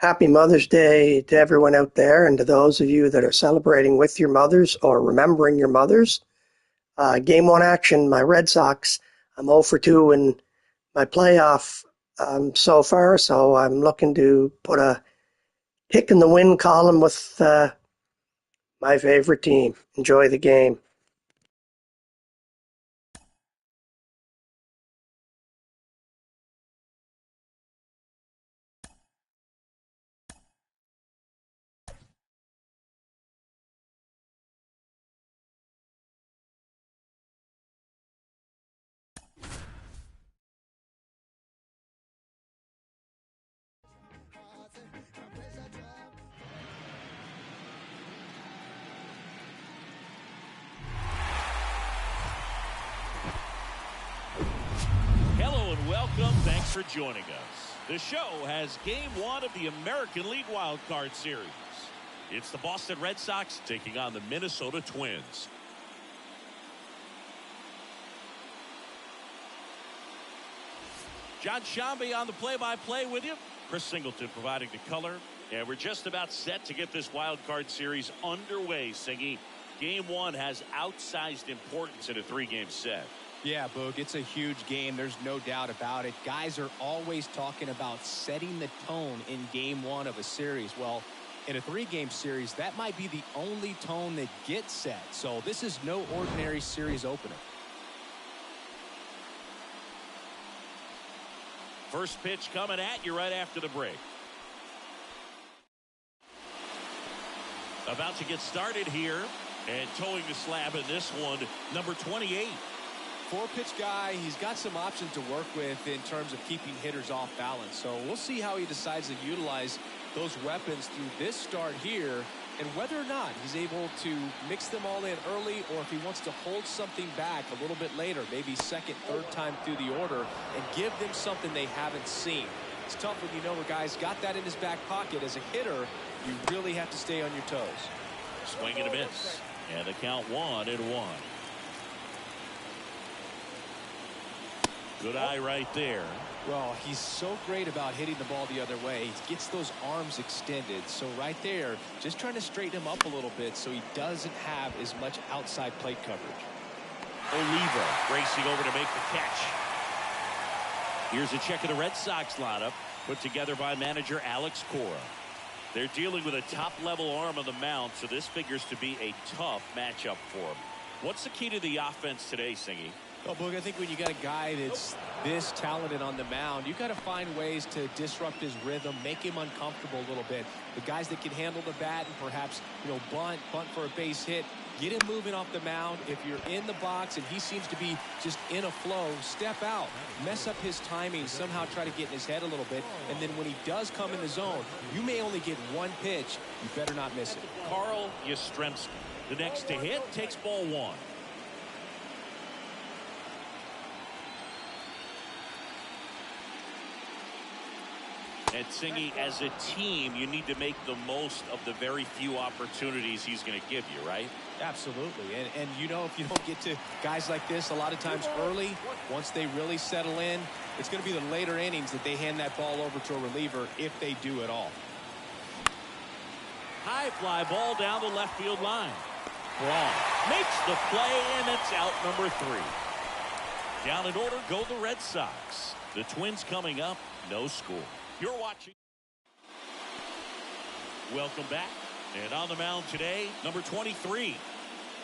Happy Mother's Day to everyone out there, and to those of you that are celebrating with your mothers or remembering your mothers. Game one action, my Red Sox. I'm 0 for 2 in my playoff so far, so I'm looking to put a pick in the win column with my favorite team. Enjoy the game. Hello and welcome. Thanks for joining us. The show has game one of the American League Wildcard Series. It's the Boston Red Sox taking on the Minnesota Twins. John Shambi on the play-by-play with you. Chris Singleton providing the color. And we're just about set to get this Wildcard Series underway, Singy. Game one has outsized importance in a three-game set. Yeah, Boog, it's a huge game. There's no doubt about it. Guys are always talking about setting the tone in game one of a series. Well, in a three-game series, that might be the only tone that gets set. So this is no ordinary series opener. First pitch coming at you right after the break. About to get started here, and towing the slab in this one, number 28. Four-pitch guy, he's got some options to work with in terms of keeping hitters off balance. So we'll see how he decides to utilize those weapons through this start here, and whether or not he's able to mix them all in early, or if he wants to hold something back a little bit later, maybe second, third time through the order, and give them something they haven't seen. It's tough when you know a guy's got that in his back pocket. As a hitter, you really have to stay on your toes. Swing and a miss, and the count 1-1. Good eye right there. Well, he's so great about hitting the ball the other way. He gets those arms extended. So right there, just trying to straighten him up a little bit so he doesn't have as much outside plate coverage. Oliva racing over to make the catch. Here's a check of the Red Sox lineup put together by manager Alex Cora. They're dealing with a top-level arm on the mound, so this figures to be a tough matchup for him. What's the key to the offense today, Singy? Well, Boog, I think when you got a guy that's this talented on the mound, you got to find ways to disrupt his rhythm, make him uncomfortable a little bit. The guys that can handle the bat and perhaps, bunt for a base hit, get him moving off the mound. If you're in the box and he seems to be just in a flow, step out, mess up his timing, somehow try to get in his head a little bit. And then when he does come in the zone, you may only get one pitch. You better not miss it. Carl Yastrzemski, the next to hit, takes ball one. And Singy, as a team, you need to make the most of the very few opportunities he's going to give you, right? Absolutely. And if you don't get to guys like this a lot of times early, once they really settle in, it's going to be the later innings that they hand that ball over to a reliever, if they do at all. High fly ball down the left field line. Braun makes the play, and it's out number 3. Down in order go the Red Sox. The Twins coming up, no score. You're watching. Welcome back. And on the mound today, number 23.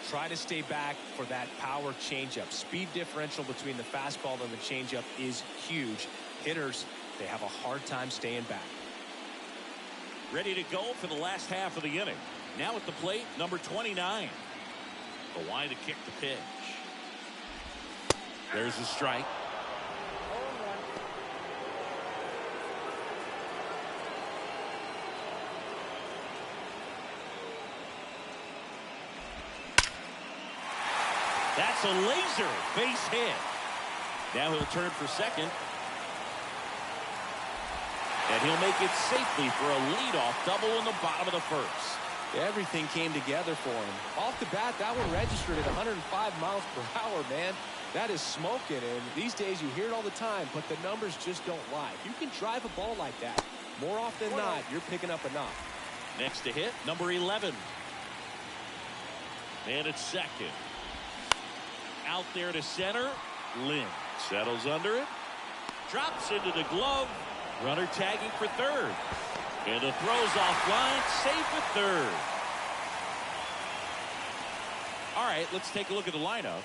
Try to stay back for that power changeup. Speed differential between the fastball and the changeup is huge. Hitters, they have a hard time staying back. Ready to go for the last half of the inning. Now at the plate, number 29. The line to kick the pitch. There's a strike. That's a laser base hit. Now he'll turn for second. And he'll make it safely for a leadoff double in the bottom of the first. Everything came together for him. Off the bat, that one registered at 105 miles per hour, man. That is smoking, and these days you hear it all the time, but the numbers just don't lie. If you can drive a ball like that, More often than not, you're picking up a knock. Next to hit, number 11. And it's second. Out there to center. Lynn settles under it. Drops into the glove. Runner tagging for third. And the throw's offline. Safe at third. All right, let's take a look at the lineup.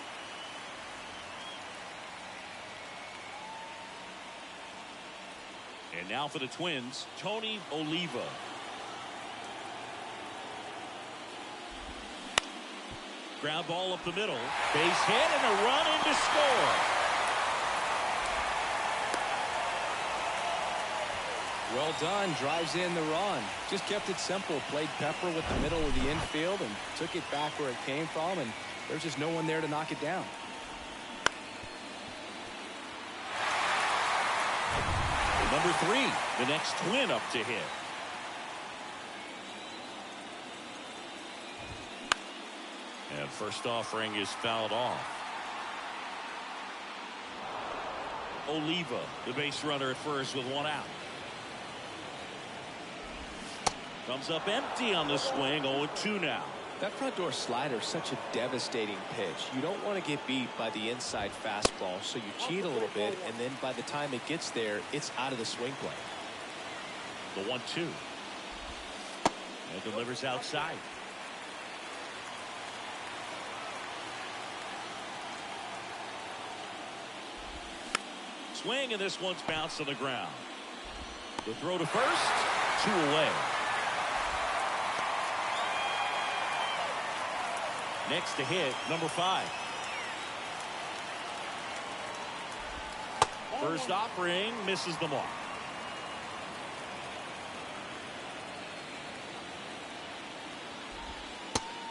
And now for the Twins, Tony Oliva. Ground ball up the middle. Base hit and a run in to score. Well done. Drives in the run. Just kept it simple. Played pepper with the middle of the infield and took it back where it came from. And there's just no one there to knock it down. Number 3, the next Twin up to hit. And first offering is fouled off. Oliva, the base runner at first with one out. Comes up empty on the swing, 0-2 now. That front door slider is such a devastating pitch. You don't want to get beat by the inside fastball, so you cheat a little bit, and then by the time it gets there, it's out of the swing play. The 1-2. And delivers outside. Swing, and this one's bounced on the ground. The throw to first, 2 away. Next to hit, number 5. First offering misses the mark.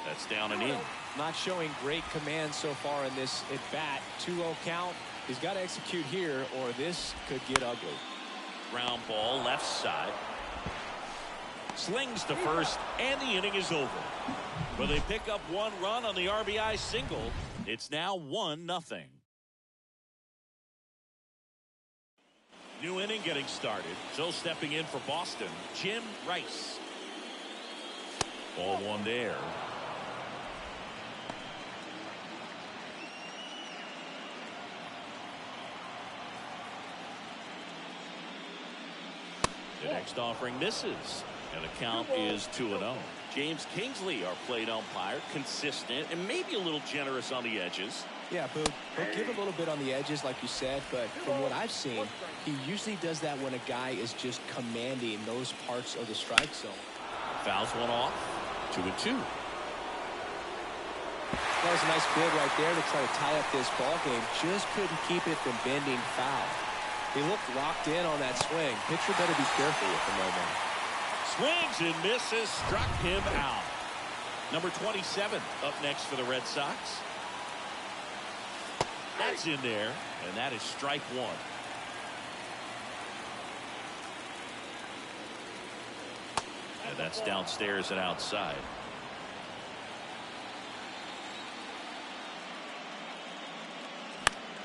That's down and in. Not showing great command so far in this at bat. 2-0 count. He's got to execute here or this could get ugly. Ground ball left side. Slings to first and the inning is over. But they pick up 1 run on the RBI single. It's now 1-0. New inning getting started. So stepping in for Boston, Jim Rice. Ball 1 there. The next offering misses. And the count is 2-0. James Kingsley, our plate umpire, consistent and maybe a little generous on the edges. Yeah, but he'll give a little bit on the edges, like you said, but from what I've seen, he usually does that when a guy is just commanding those parts of the strike zone. Fouls one off. 2-2. That was a nice bid right there to try to tie up this ball game. Just couldn't keep it from bending foul. He looked locked in on that swing. Pitcher better be careful with him right now. Swings and misses, struck him out. Number 27 up next for the Red Sox. That's in there, and that is strike 1. And that's downstairs and outside.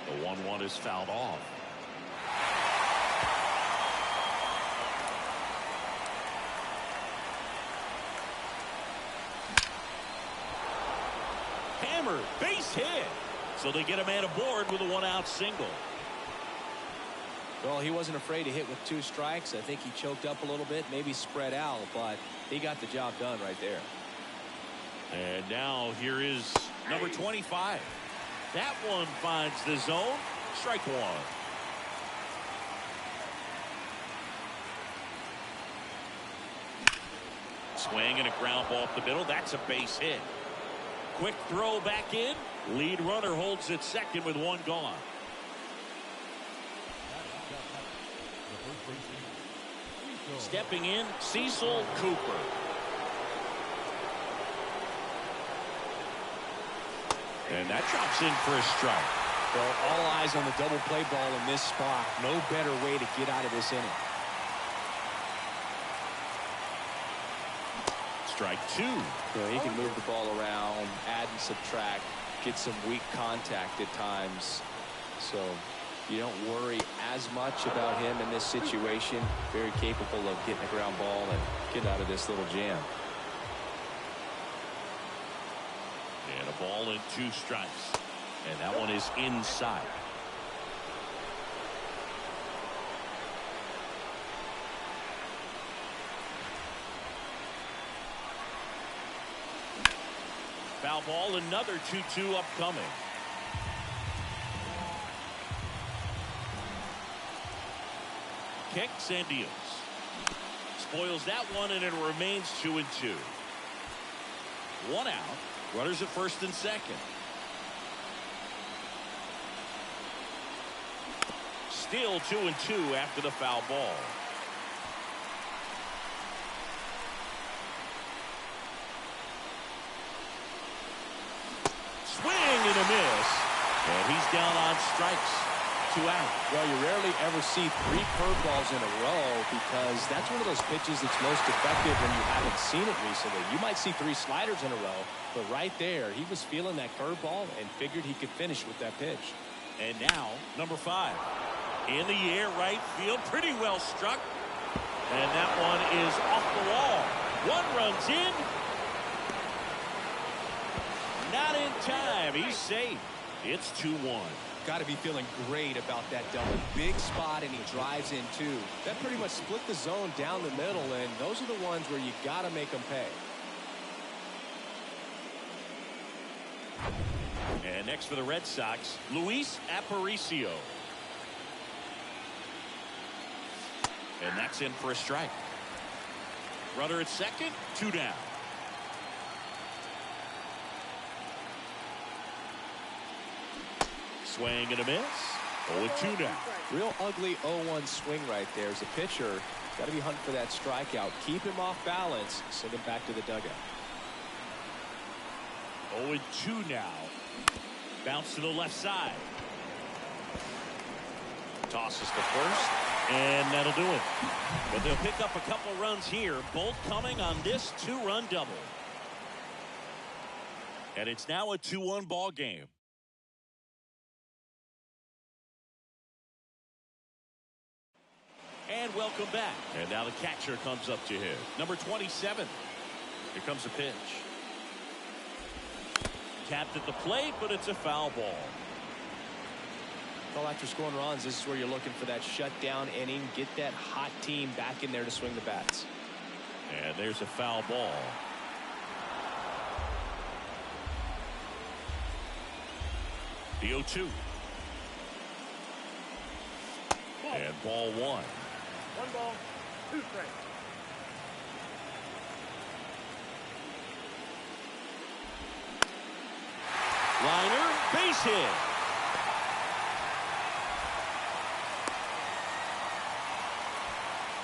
The 1-1 is fouled off. Hammer, base hit. So they get a man aboard with a 1-out single. Well, he wasn't afraid to hit with 2 strikes. I think he choked up a little bit, maybe spread out, but he got the job done right there. And now here is number 25. That one finds the zone. Strike 1. Swing and a ground ball up the middle. That's a base hit. Quick throw back in. Lead runner holds at second with 1 gone. Stepping in, Cecil Cooper. And that drops in for a strike. Well, all eyes on the double play ball in this spot. No better way to get out of this inning. Strike 2. He can move the ball around, add and subtract, get some weak contact at times. So You don't worry as much about him in this situation. Very capable of getting a ground ball and getting out of this little jam. And a ball and 2 strikes. And that one is inside. Foul ball, another 2-2 upcoming. Kicks and deals. Spoils that one, and it remains 2-2. 1 out. Runners at first and second. Still 2-2 after the foul ball. Swing and a miss. And he's down on strikes. 2 out. Well, you rarely ever see 3 curveballs in a row because that's one of those pitches that's most effective when you haven't seen it recently. You might see 3 sliders in a row, but right there, he was feeling that curveball and figured he could finish with that pitch. And now, number 5. In the air, right field. Pretty well struck. And that one is off the wall. 1 runs in. Not in time. He's safe. It's 2-1. Got to be feeling great about that double. Big spot, and he drives in too. That pretty much split the zone down the middle, and those are the ones where you got to make them pay. And next for the Red Sox, Luis Aparicio. And that's in for a strike. Runner at second, 2 down. Swing and a miss. 0-2 now. Real ugly 0-1 swing right there. As a pitcher, got to be hunting for that strikeout. Keep him off balance. Send him back to the dugout. 0-2 now. Bounce to the left side. Tosses to first, and that'll do it. But they'll pick up a couple runs here, both coming on this 2-run double. And it's now a 2-1 ball game. And welcome back. And now the catcher comes up to hit. Number 27. Here comes a pitch. Tapped at the plate, but it's a foul ball. Well, after scoring runs, this is where you're looking for that shutdown inning. Get that hot team back in there to swing the bats. And there's a foul ball. The 0-2. And ball 1. 1 ball, 2 strikes. Liner, base hit.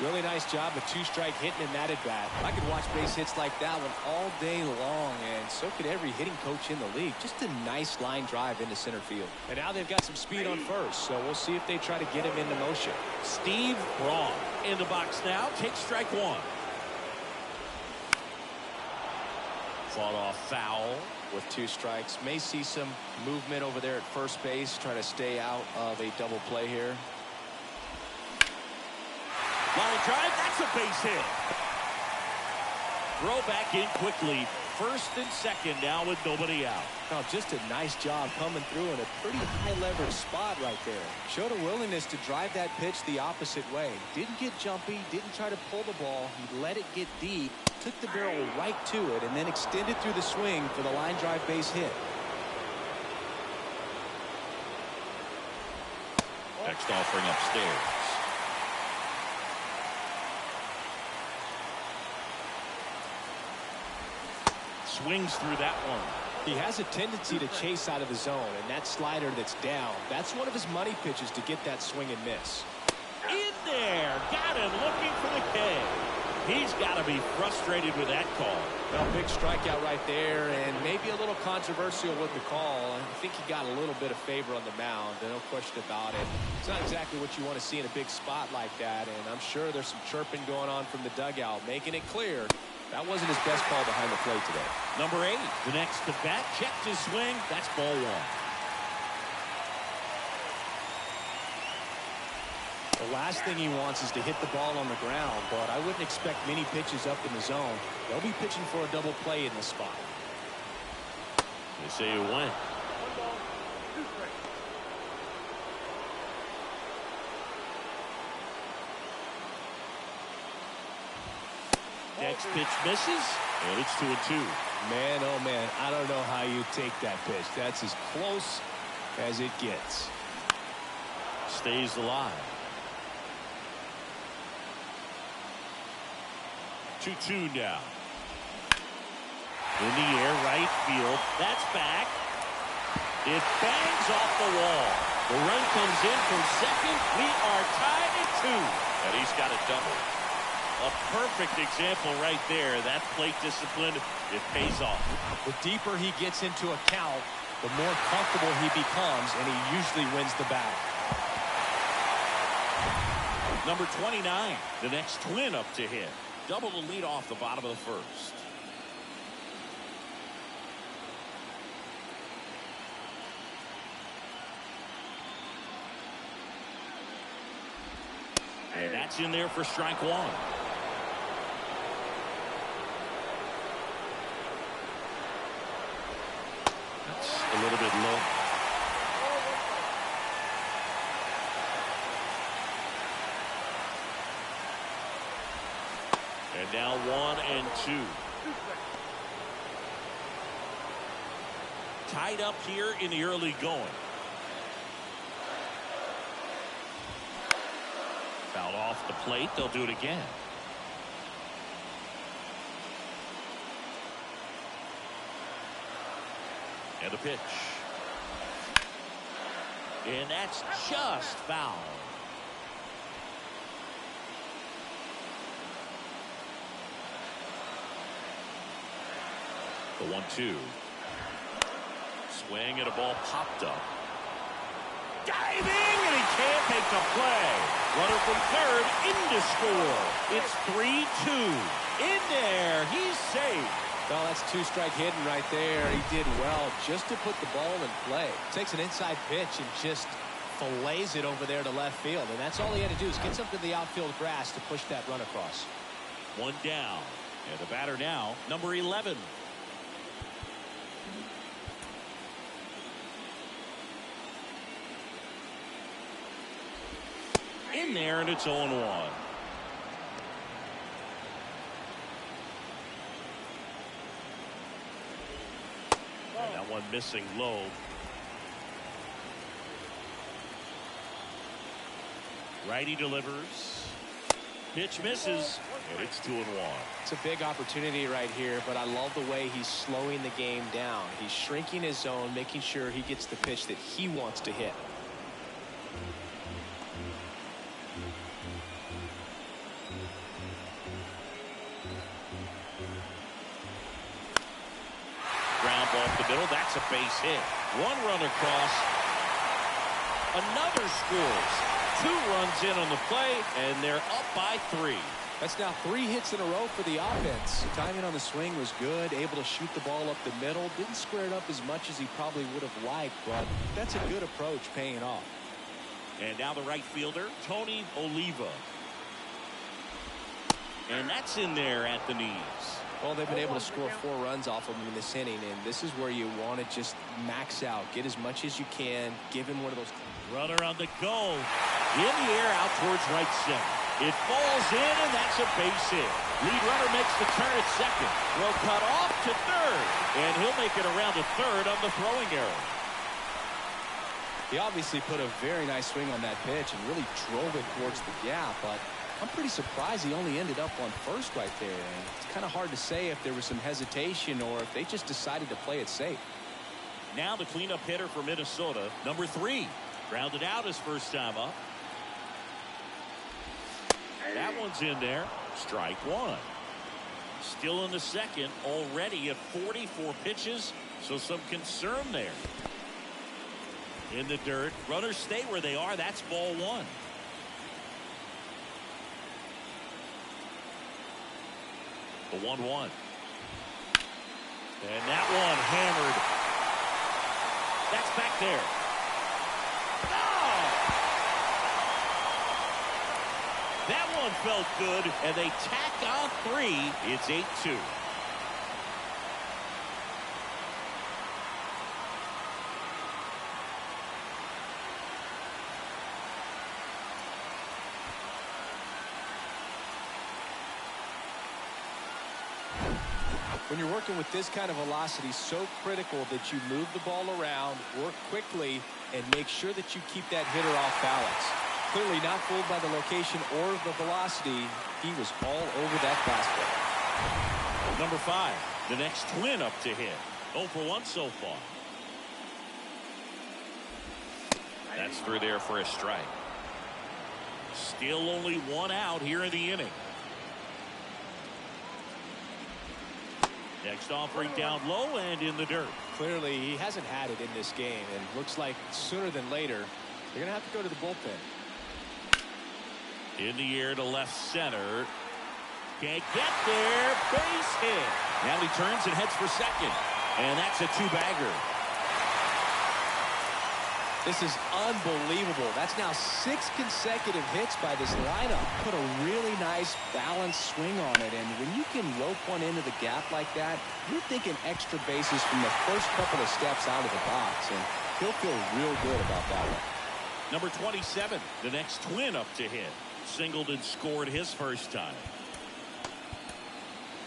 Really nice job of 2-strike hitting in that at bat. I could watch base hits like that one all day long, and so could every hitting coach in the league. Just a nice line drive into center field. And now they've got some speed on first, so we'll see if they try to get him into motion. Steve Braun in the box now. Takes strike 1. Fought off foul. With 2 strikes, may see some movement over there at first base, trying to stay out of a double play here. Line drive, that's a base hit. Throw back in quickly. First and second now with nobody out. Oh, just a nice job coming through in a pretty high leverage spot right there. Showed a willingness to drive that pitch the opposite way. Didn't get jumpy, didn't try to pull the ball. He let it get deep, took the barrel right to it, and then extended through the swing for the line drive base hit. Next offering upstairs. Swings through that one. He has a tendency to chase out of the zone, and that slider that's down, that's one of his money pitches to get that swing and miss. In there. Got him looking for the K. He's got to be frustrated with that call. Well, big strikeout right there, and maybe a little controversial with the call. I think he got a little bit of favor on the mound, no question about it. It's not exactly what you want to see in a big spot like that, and I'm sure there's some chirping going on from the dugout, making it clear that wasn't his best call behind the plate today. Number 8, the next to bat, checked his swing. That's ball 1. last thing he wants is to hit the ball on the ground, but I wouldn't expect many pitches up in the zone. They'll be pitching for a double play in this spot. They say it went. Next pitch misses, and it's 2-2. Man, oh man, I don't know how you take that pitch. That's as close as it gets. Stays alive. 2-2 now. In the air, right field. That's back. It bangs off the wall. The run comes in from second. We are tied at 2. And he's got a double. A perfect example right there. That plate discipline, it pays off. The deeper he gets into a count, the more comfortable he becomes, and he usually wins the battle. Number 29, the next Twin up to hit. Double the lead off the bottom of the first. And that's in there for strike 1. That's a little bit low. And now 1-2. Tied up here in the early going. Fouled off the plate. They'll do it again. And the pitch. And that's just foul. The 1-2. Swing and a ball popped up. Diving, and he can't make the play. Runner from third in to score. It's 3-2. In there. He's safe. Well, that's 2-strike hidden right there. He did well just to put the ball in play. Takes an inside pitch and just fillets it over there to left field. And that's all he had to do is get something to the outfield grass to push that run across. 1 down. And the batter now, number 11. In there, and it's 0-1. And that one missing low. Righty delivers. Pitch misses, and it's 2-1. It's a big opportunity right here, but I love the way he's slowing the game down. He's shrinking his zone, making sure he gets the pitch that he wants to hit. Off the middle, that's a base hit. 1 run across. Another scores. 2 runs in on the play, and they're up by 3. That's now 3 hits in a row for the offense. Timing on the swing was good, able to shoot the ball up the middle. Didn't square it up as much as he probably would have liked, but that's a good approach, paying off. And now the right fielder, Tony Oliva. And that's in there at the knees. Well, they've been able to score 4 runs off of him in this inning, and this is where you want to just max out. Get as much as you can. Give him one of those. Runner on the go. In the air out towards right center. It falls in, and that's a base hit. Lead runner makes the turn at second. Throw cut off to third. And he'll make it around to third on the throwing error. He obviously put a very nice swing on that pitch and really drove it towards the gap, but I'm pretty surprised he only ended up on first right there. And it's kind of hard to say if there was some hesitation or if they just decided to play it safe. Now the cleanup hitter for Minnesota, number 3. Grounded out his first time up. That one's in there. Strike 1. Still in the second, already at 44 pitches, so some concern there. In the dirt, runners stay where they are. That's ball 1. The 1-1. And that one hammered. That's back there. Oh! one felt good, and they tack on 3. It's 8-2. When you're working with this kind of velocity, so critical that you move the ball around, work quickly, and make sure that you keep that hitter off balance. Clearly not fooled by the location or the velocity. He was all over that fastball. Number 5, the next Twin up to hit. 0 for 1 so far. That's through there for a strike. Still only 1 out here in the inning. Next offering down low and in the dirt. Clearly, he hasn't had it in this game, and looks like sooner than later, they're going to have to go to the bullpen. In the air to left center. Can't get there. Base hit. Now he turns and heads for second. And that's a 2-bagger. This is unbelievable. That's now 6 consecutive hits by this lineup. Put a really nice balanced swing on it, and when you can rope one into the gap like that, you're thinking extra bases from the first couple of steps out of the box, and he'll feel real good about that one. Number 27, the next Twin up to hit. Singled and scored his first time.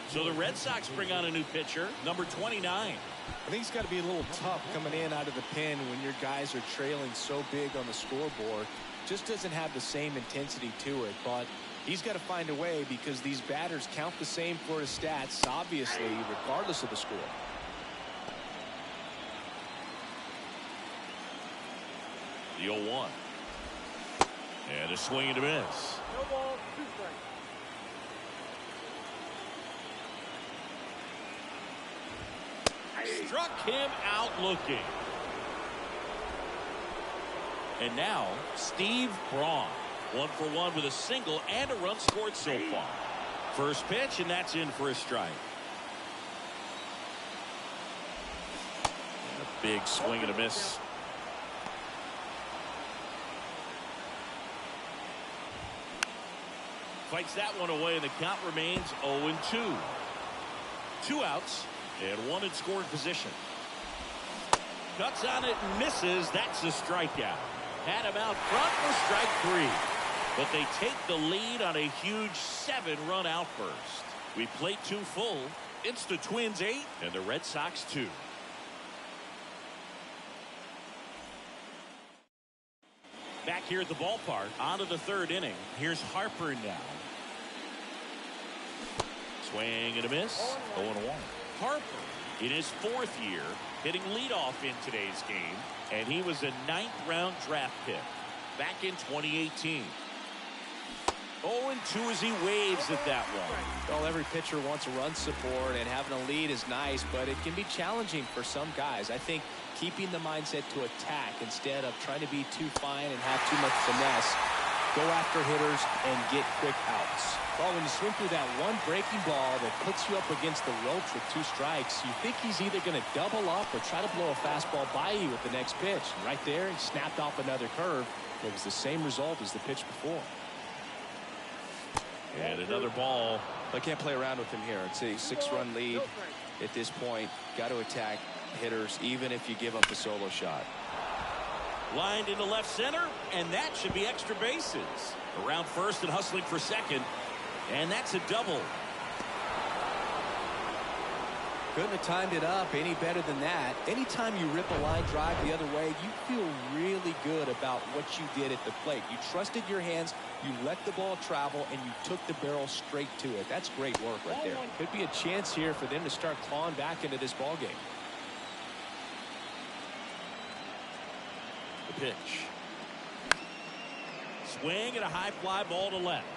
So the Red Sox bring on a new pitcher, number 29. I think it's got to be a little tough coming in out of the pen when your guys are trailing so big on the scoreboard. Just doesn't have the same intensity to it, but he's got to find a way because these batters count the same for his stats, obviously, regardless of the score. The 0-1. And a swing and a miss. No ball, 2 strikes. Struck him out looking. And now Steve Braun, 1 for 1 with a single and a run scored so far. First pitch, and that's in for a strike. And a big swing and a miss. Fights that one away, and the count remains 0-2. 2 outs. And 1 in scoring position. Cuts on it and misses. That's a strikeout. Had him out front for strike 3. But they take the lead on a huge 7-run outburst. We played 2 full. It's the Twins 8 and the Red Sox 2. Back here at the ballpark, on to the 3rd inning. Here's Harper now. Swing and a miss. 0-1. Harper in his 4th year hitting leadoff in today's game, and he was a 9th-round draft pick back in 2018. 0-2 as he waves at that one. Well, every pitcher wants a run support, and having a lead is nice, but it can be challenging for some guys. I think keeping the mindset to attack instead of trying to be too fine and have too much finesse, go after hitters and get quick outs. Well, when you swing through that one breaking ball that puts you up against the ropes with 2 strikes, you think he's either going to double up or try to blow a fastball by you with the next pitch. And right there, he snapped off another curve. It was the same result as the pitch before. And another ball. I can't play around with him here. It's a 6-run lead at this point. Got to attack hitters even if you give up a solo shot. Lined into left center, and that should be extra bases. Around first and hustling for second. And that's a double. Couldn't have timed it up any better than that. Anytime you rip a line drive the other way, you feel really good about what you did at the plate. You trusted your hands, you let the ball travel, and you took the barrel straight to it. That's great work right there. Could be a chance here for them to start clawing back into this ball game. The pitch. Swing and a high fly ball to left.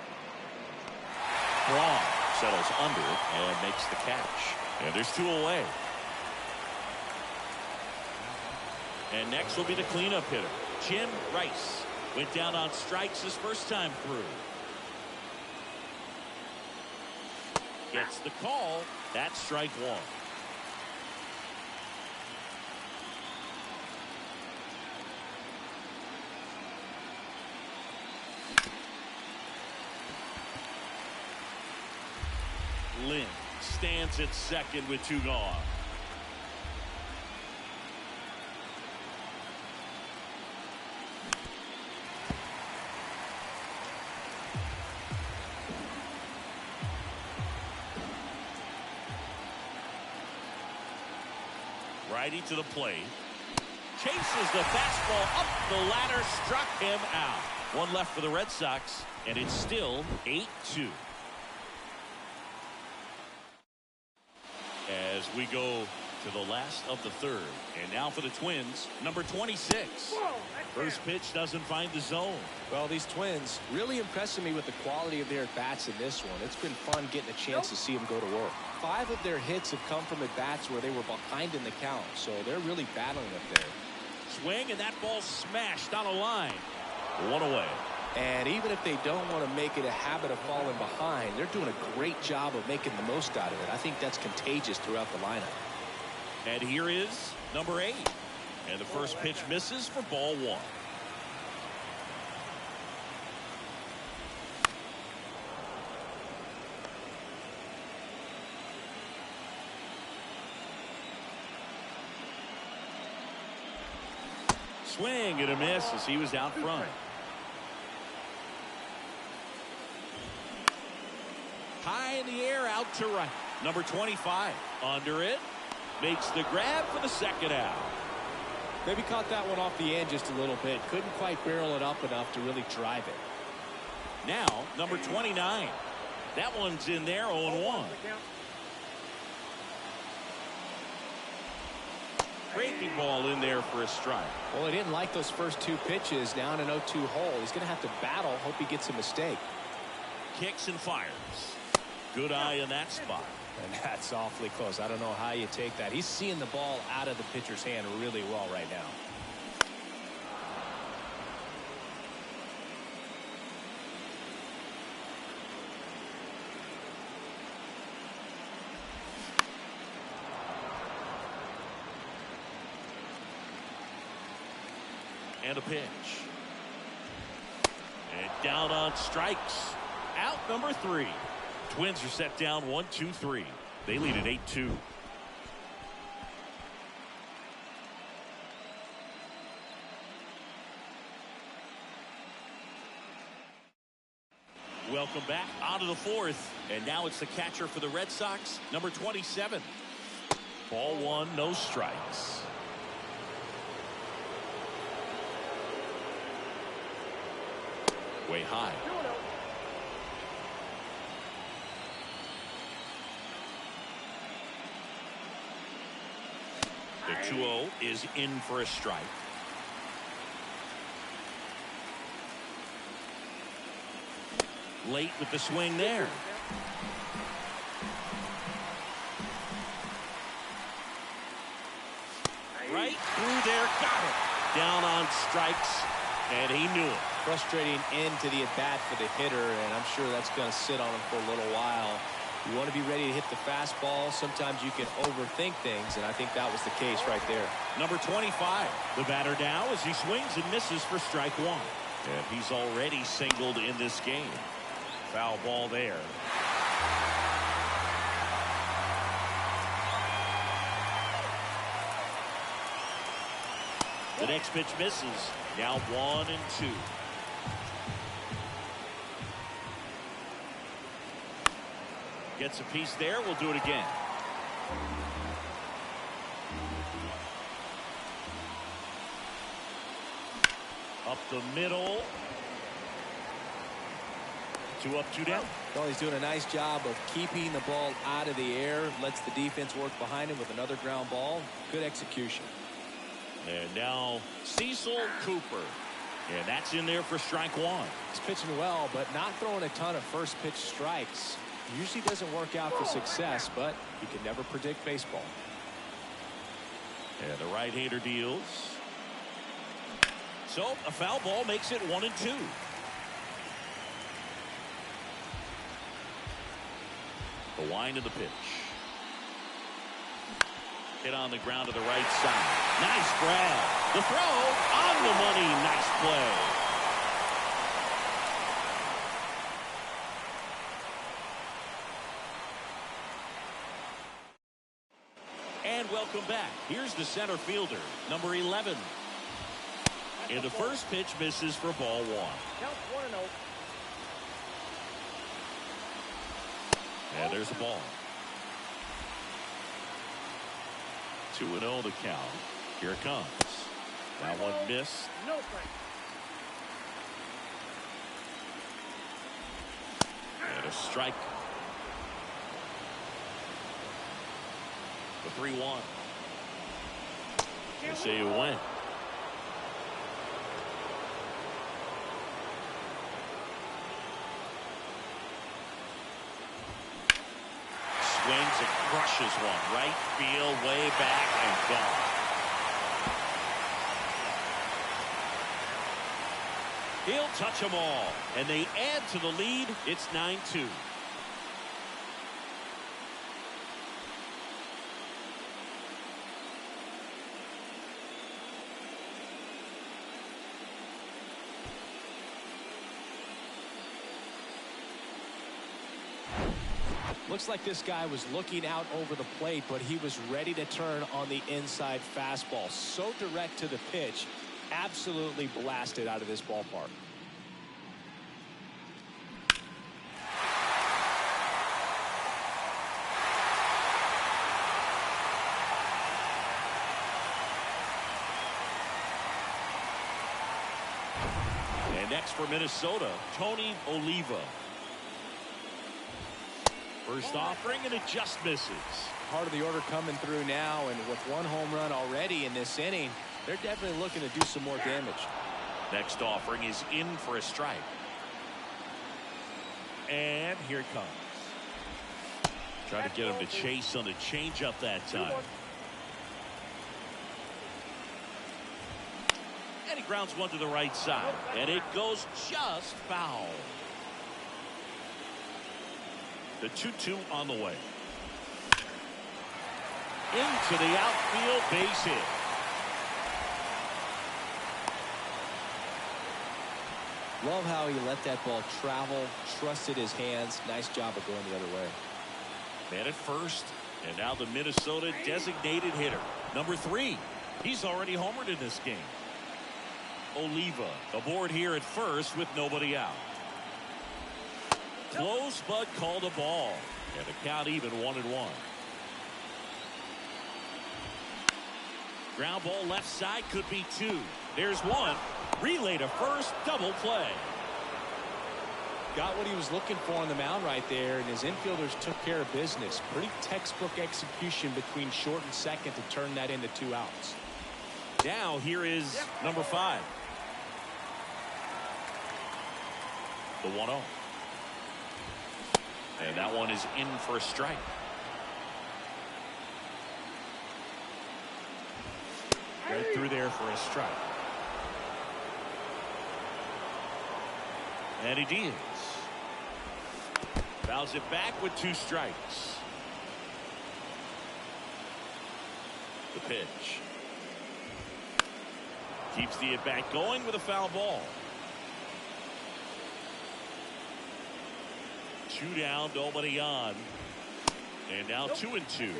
Braun settles under it and makes the catch. And there's 2 away. And next will be the cleanup hitter, Jim Rice. Went down on strikes his first time through. Gets the call. That's strike 1. Lynn stands at second with 2 gone. Righty to the plate. Chases the fastball up the ladder, struck him out. 1 left for the Red Sox, and it's still 8-2. As we go to the last of the third, and now for the Twins, number 26. First pitch doesn't find the zone. Well, these Twins really impressing me with the quality of their at-bats in this one. It's been fun getting a chance to see them go to work. 5 of their hits have come from at-bats where they were behind in the count, so they're really battling up there. Swing, and that ball smashed on a line. 1 away. And even if they don't want to make it a habit of falling behind, they're doing a great job of making the most out of it. I think that's contagious throughout the lineup. And here is number 8. And the first pitch misses for ball 1. Swing and a miss as he was out front. High in the air, out to right. Number 25 under it. Makes the grab for the second out. Maybe caught that one off the end just a little bit. Couldn't quite barrel it up enough to really drive it. Now, number 29. That one's in there, 0-1. Breaking ball in there for a strike. Well, he didn't like those first 2 pitches down an 0-2 hole. He's going to have to battle. Hope he gets a mistake. Kicks and fires. Good eye in that spot. And that's awfully close. I don't know how you take that. He's seeing the ball out of the pitcher's hand really well right now. And a pitch. And down on strikes. Out number 3. Twins are set down 1-2-3. They lead at 8-2. Welcome back onto the 4th. And now it's the catcher for the Red Sox, number 27. Ball 1, no strikes. Way high. The 2-0 is in for a strike. Late with the swing there. Right through there, got it. Down on strikes, and he knew it. Frustrating end to the at-bat for the hitter, and I'm sure that's going to sit on him for a little while. You want to be ready to hit the fastball. Sometimes you can overthink things, and I think that was the case right there. Number 25, the batter now as he swings and misses for strike 1. And he's already singled in this game. Foul ball there. The next pitch misses. Now 1-2. Gets a piece there. We'll do it again. Up the middle. 2 up, 2 down. Well, he's doing a nice job of keeping the ball out of the air. Lets the defense work behind him with another ground ball. Good execution. And now Cecil Cooper. And that's in there for strike 1. He's pitching well, but not throwing a ton of first pitch strikes. Usually doesn't work out for success, but you can never predict baseball. And the right-hander deals. So a foul ball makes it 1-2. The wind of the pitch. Hit on the ground to the right side. Nice grab. The throw on the money. Nice play. And welcome back. Here's the center fielder, number 11. And the first pitch misses for ball one. Count 1-0. And there's a ball. 2-0 the count. Here it comes. That one missed. No break. And a strike. The 3-1. They say it went. Swings and crushes one. Right field, way back, and gone. He'll touch them all. And they add to the lead. It's 9-2. Looks like this guy was looking out over the plate, but he was ready to turn on the inside fastball. So direct to the pitch. Absolutely blasted out of this ballpark. And next for Minnesota, Tony Oliva. First offering, and it just misses. Part of the order coming through now, and with one home run already in this inning, they're definitely looking to do some more damage. Next offering is in for a strike. And here it comes. Trying to get him to chase on the changeup that time. And he grounds one to the right side. And it goes just foul. The 2-2 on the way. Into the outfield, base hit. Love how he let that ball travel, trusted his hands. Nice job of going the other way. Man at first, and now the Minnesota designated hitter, number 3. He's already homered in this game. Oliva aboard here at first with nobody out. Close, but called a ball. And the count even 1-1. Ground ball left side, could be 2. There's one. Relay to first, double play. Got what he was looking for on the mound right there, and his infielders took care of business. Pretty textbook execution between short and second to turn that into 2 outs. Now here is number 5. The 1-0. And that one is in for a strike. Right through there for a strike. And he deals. Fouls it back with 2 strikes. The pitch. Keeps the at-bat going with a foul ball. 2 down, nobody on. And now 2-2.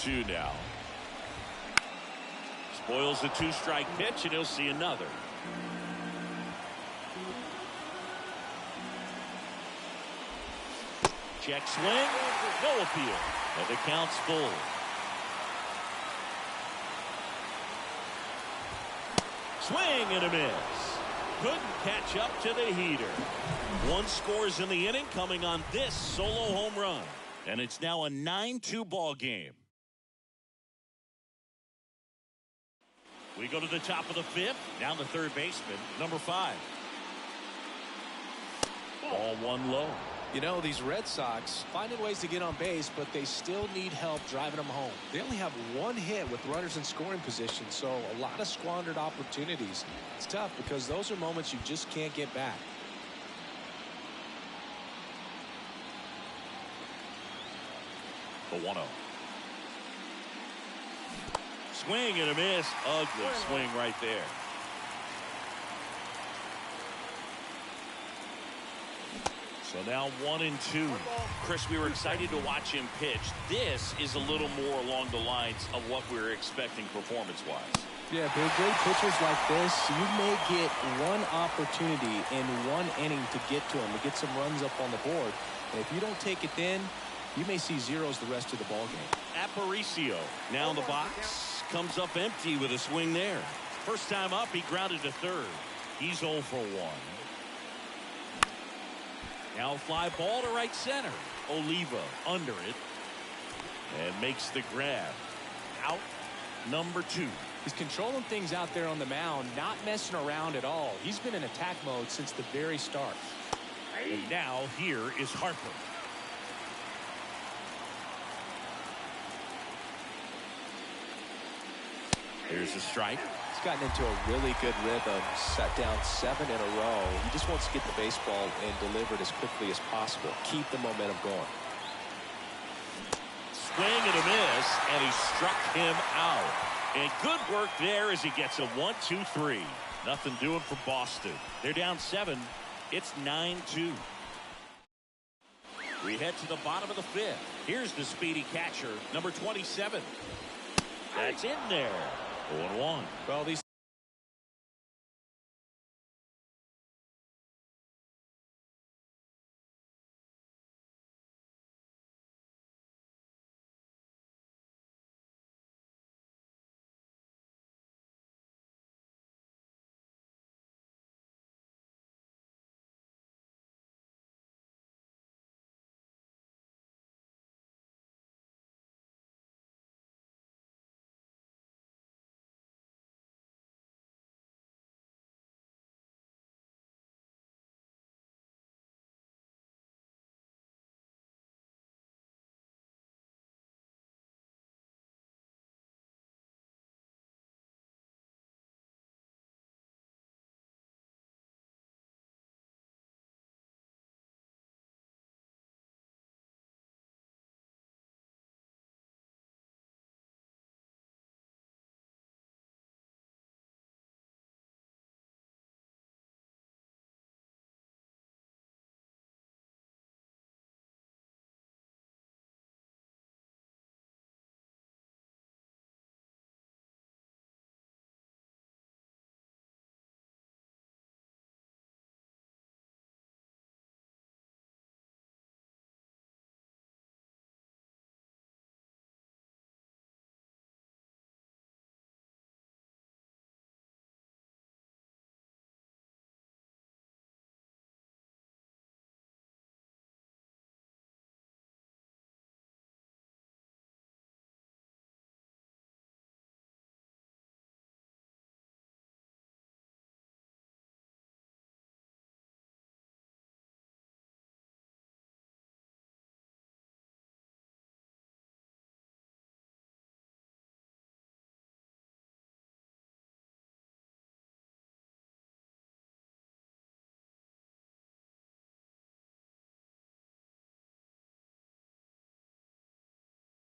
Two now. Spoils the 2-strike pitch, and he'll see another. Check swing, no appeal, and the count's full. Swing and a miss. Couldn't catch up to the heater. 1 scores in the inning, coming on this solo home run, and it's now a 9-2 ball game. We go to the top of the 5th. Down the third baseman, number 5. Ball 1 low. You know, these Red Sox finding ways to get on base, but they still need help driving them home. They only have 1 hit with runners in scoring position, so a lot of squandered opportunities. It's tough because those are moments you just can't get back. The 1-0. swing and a miss. Ugly swing right there. So now 1-2. Chris, we were excited to watch him pitch. This is a little more along the lines of what we were expecting performance-wise. Yeah, great pitchers like this, you may get one opportunity in one inning to get to him, to get some runs up on the board. And if you don't take it then, you may see zeros the rest of the ball game. Aparicio now in the box. Comes up empty with a swing there. First time up, he grounded to third. He's 0 for 1. Now fly ball to right center. Oliva under it. And makes the grab. Out number 2. He's controlling things out there on the mound, not messing around at all. He's been in attack mode since the very start. And now here is Harper. Here's a strike. He's gotten into a really good rhythm, set down 7 in a row. He just wants to get the baseball and deliver it as quickly as possible. Keep the momentum going. Swing and a miss, and he struck him out. And good work there as he gets a 1-2-3. Nothing doing for Boston. They're down 7. It's 9-2. We head to the bottom of the 5th. Here's the speedy catcher, number 27. That's in there. 0-1. Well, these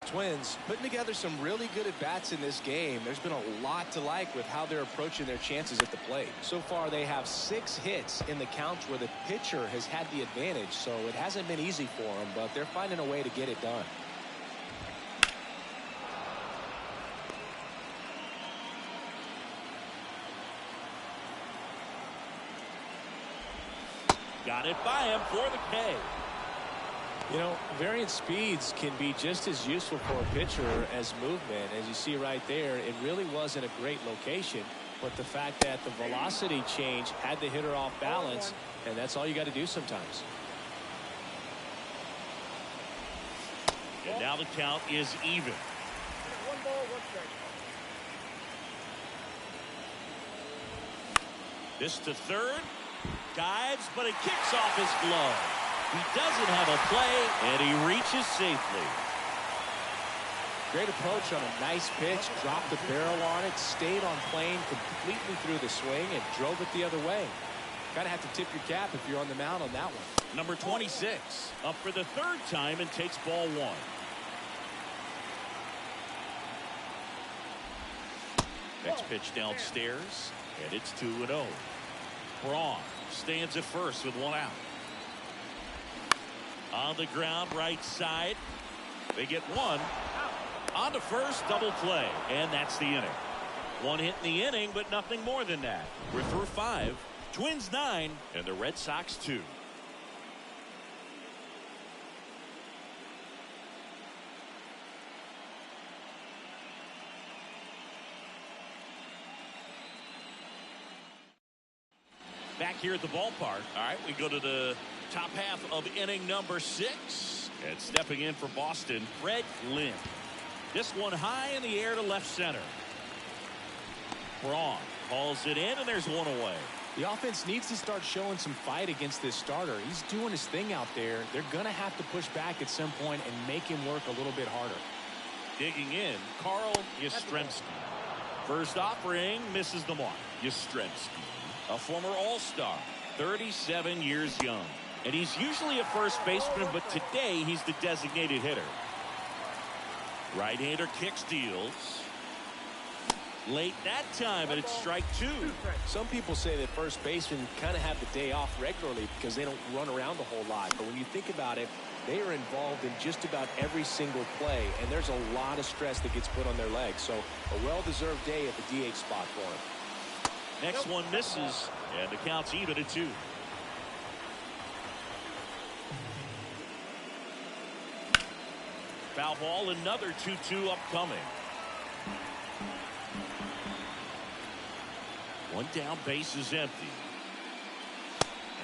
Twins putting together some really good at-bats in this game. There's been a lot to like with how they're approaching their chances at the plate. So far, they have 6 hits in the counts where the pitcher has had the advantage, so it hasn't been easy for them, but they're finding a way to get it done. Got it by him for the K. You know, variant speeds can be just as useful for a pitcher as movement. As you see right there, it really wasn't a great location, but the fact that the velocity change had the hitter off balance, and that's all you got to do sometimes. And now the count is even. 1 ball, 1 strike. This to third. Dives, but it kicks off his glove. He doesn't have a play, and he reaches safely. Great approach on a nice pitch. Dropped the barrel on it. Stayed on plane completely through the swing and drove it the other way. Kind of have to tip your cap if you're on the mound on that one. Number 26 up for the 3rd time and takes ball 1. Next pitch downstairs, and it's 2-0. Braun stands at first with one out. On the ground, right side. They get one. On to first, double play, and that's the inning. One hit in the inning, but nothing more than that. We're through 5. Twins 9, and the Red Sox 2. Back here at the ballpark. All right, we go to the top half of inning number 6. And stepping in for Boston, Fred Lynn. This one high in the air to left center. Braun hauls it in, and there's one away. The offense needs to start showing some fight against this starter. He's doing his thing out there. They're going to have to push back at some point and make him work a little bit harder. Digging in, Carl Yastrzemski. First offering misses the mark. Yastrzemski, a former All-Star, 37 years young. And he's usually a first baseman, but today he's the designated hitter. Right-hander kick steals. Late that time, and it's strike 2. Some people say that first basemen kind of have the day off regularly because they don't run around a whole lot. But when you think about it, they are involved in just about every single play, and there's a lot of stress that gets put on their legs. So a well-deserved day at the DH spot for him. Next one misses, and the count's even at 2. Foul ball, another 2-2 upcoming. One down, base is empty.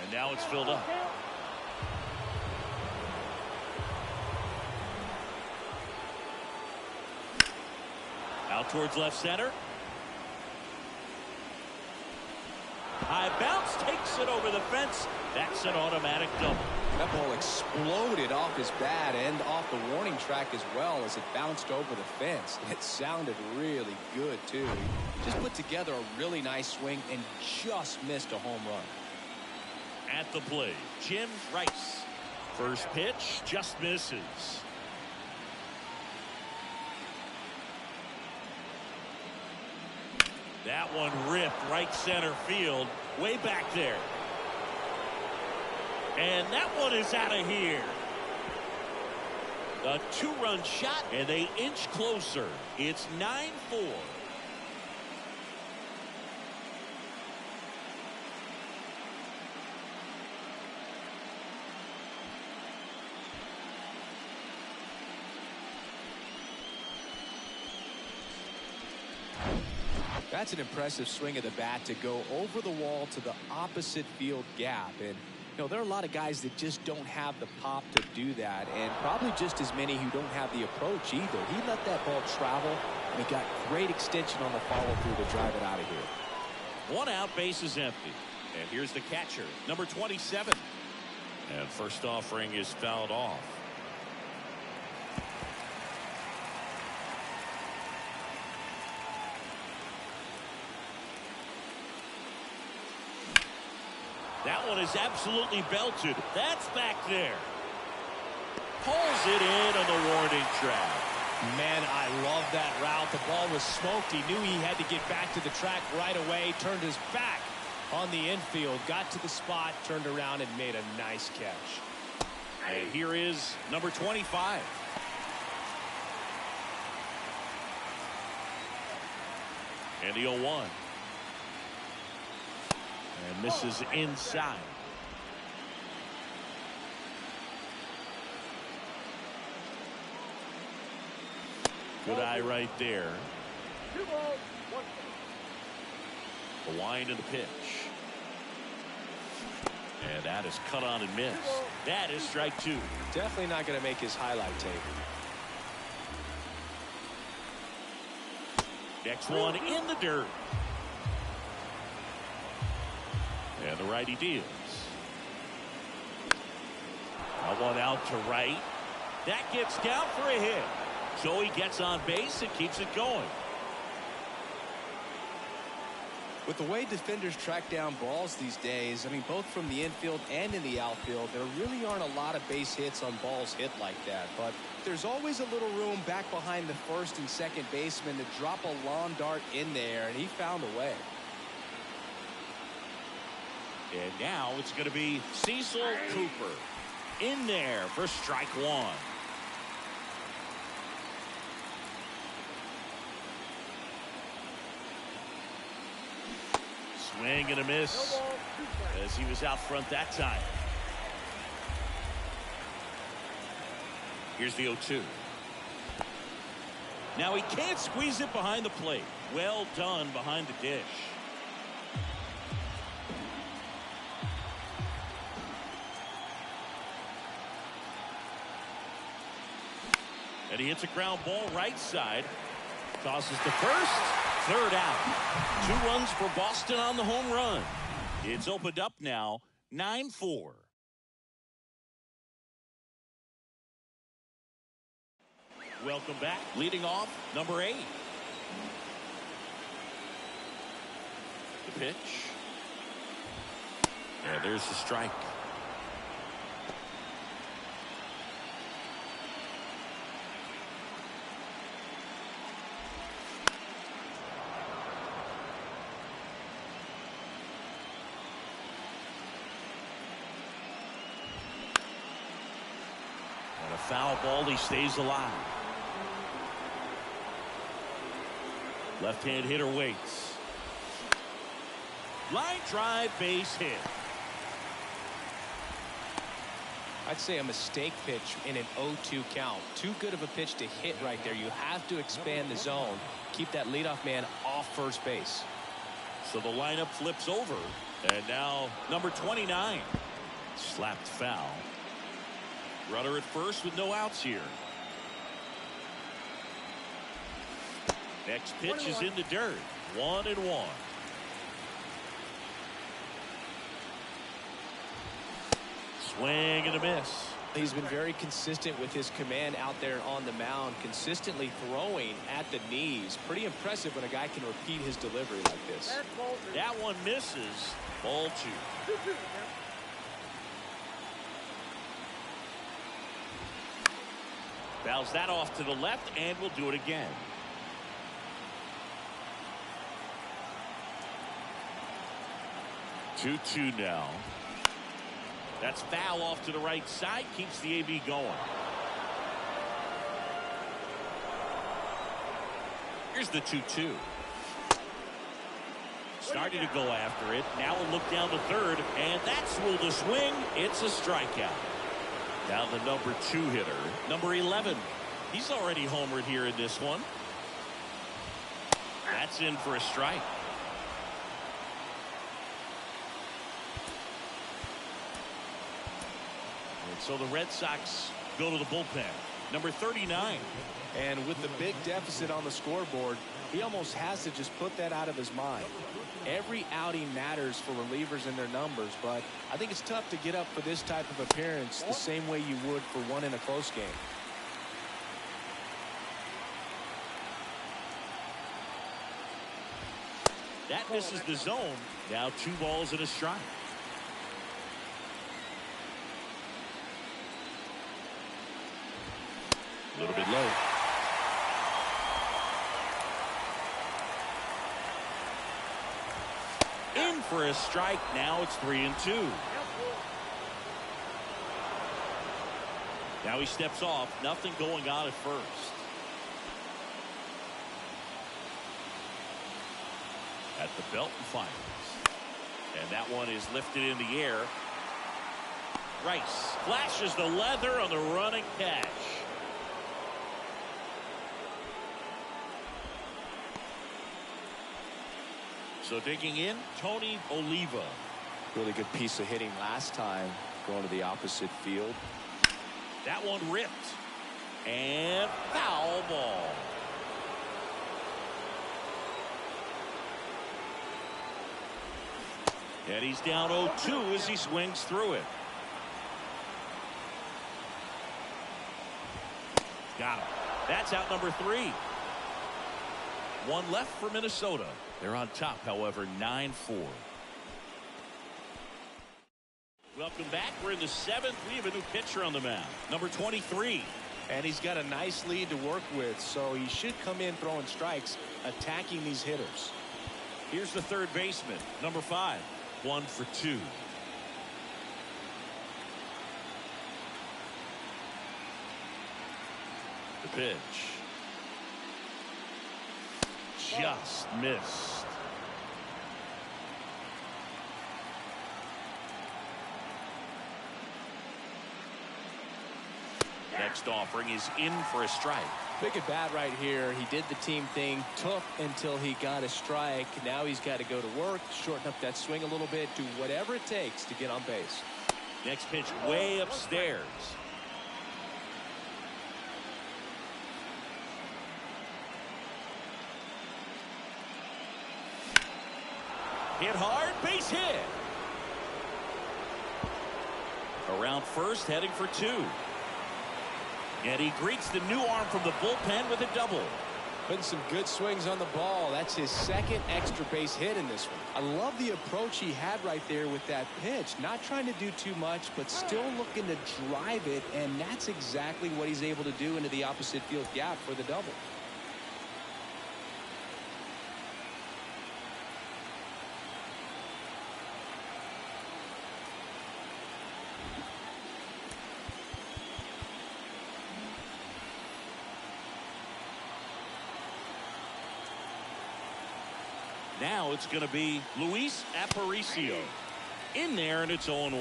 And now it's filled up. Out towards left center. High bounce, takes it over the fence. That's an automatic double. That ball exploded off his bat and off the warning track as well as it bounced over the fence. It sounded really good, too. He just put together a really nice swing and just missed a home run. At the plate, Jim Rice. First pitch just misses. That one ripped right center field, way back there. And that one is out of here. A 2-run shot, and they inch closer. It's 9-4. That's an impressive swing of the bat to go over the wall to the opposite field gap. And, you know, there are a lot of guys that just don't have the pop to do that, and probably just as many who don't have the approach either. He let that ball travel, and he got great extension on the follow-through to drive it out of here. One out, base is empty. And here's the catcher, number 27. And first offering is fouled off. That one is absolutely belted. That's back there. Pulls it in on the warning track. Man, I love that route. The ball was smoked. He knew he had to get back to the track right away. Turned his back on the infield. Got to the spot, turned around, and made a nice catch. And here is number 25. And the 0-1. And misses inside. Good eye right there. 2 balls, 1 The wind of the pitch. And that is cut on and missed. That is strike 2. Definitely not going to make his highlight tape. Next one in the dirt. And the righty deals. One out to right. That gets down for a hit. So he gets on base and keeps it going. With the way defenders track down balls these days, I mean, both from the infield and in the outfield, there really aren't a lot of base hits on balls hit like that. But there's always a little room back behind the first and second baseman to drop a lawn dart in there, and he found a way. And now it's going to be Cecil Cooper in there for strike one. Swing and a miss as he was out front that time. Here's the 0-2. Now he can't squeeze it behind the plate. Well done behind the dish. And he hits a ground ball right side. Tosses to first. Third out. 2 runs for Boston on the home run. It's opened up now, 9-4. Welcome back. Leading off, number 8. The pitch. And there's the strike. Foul ball, he stays alive. Left-hand hitter waits. Line drive, base hit. I'd say a mistake pitch in an 0-2 count. Too good of a pitch to hit right there. You have to expand the zone. Keep that leadoff man off first base. So the lineup flips over. And now number 29. Slapped foul. Runner at first with no outs here. Next pitch 21. Is in the dirt. 1-1. Swing and a miss. He's been very consistent with his command out there on the mound, consistently throwing at the knees. Pretty impressive when a guy can repeat his delivery like this. That one misses. Ball 2. Fouls that off to the left, and we'll do it again. Two now. That's foul off to the right side. Keeps the AB going. Here's the 2-2. Starting to go after it. Now we'll look down to third, and that's ruled a swing. It's a strikeout. Now the number 2 hitter, number 11. He's already homered here in this one. That's in for a strike. And so the Red Sox go to the bullpen. Number 39. And with the big deficit on the scoreboard, he almost has to just put that out of his mind. Every outing matters for relievers and their numbers, but I think it's tough to get up for this type of appearance the same way you would for one in a close game. That misses the zone. Now 2 balls and a strike. A little bit low. In for a strike. Now it's 3-2. Now he steps off. Nothing going on at first. At the Belton Finals. And that one is lifted in the air. Rice flashes the leather on the running catch. So digging in, Tony Oliva. Really good piece of hitting last time, going to the opposite field. That one ripped. And foul ball. And he's down 0-2 as he swings through it. Got him. That's out number 3. One left for Minnesota. They're on top, however, 9-4. Welcome back. We're in the 7th. We have a new pitcher on the mound, number 23. And he's got a nice lead to work with, so he should come in throwing strikes, attacking these hitters. Here's the third baseman, number 5. 1 for 2. The pitch. Just missed. Next offering is in for a strike. Big at bat right here. He did the team thing, took until he got a strike. Now he's got to go to work, shorten up that swing a little bit, do whatever it takes to get on base. Next pitch way upstairs. Hit hard, base hit. Around first, heading for 2. And he greets the new arm from the bullpen with a double. Putting some good swings on the ball. That's his second extra base hit in this one. I love the approach he had right there with that pitch. Not trying to do too much, but still looking to drive it. And that's exactly what he's able to do into the opposite field gap for the double. Now it's going to be Luis Aparicio in there, and it's 0-1.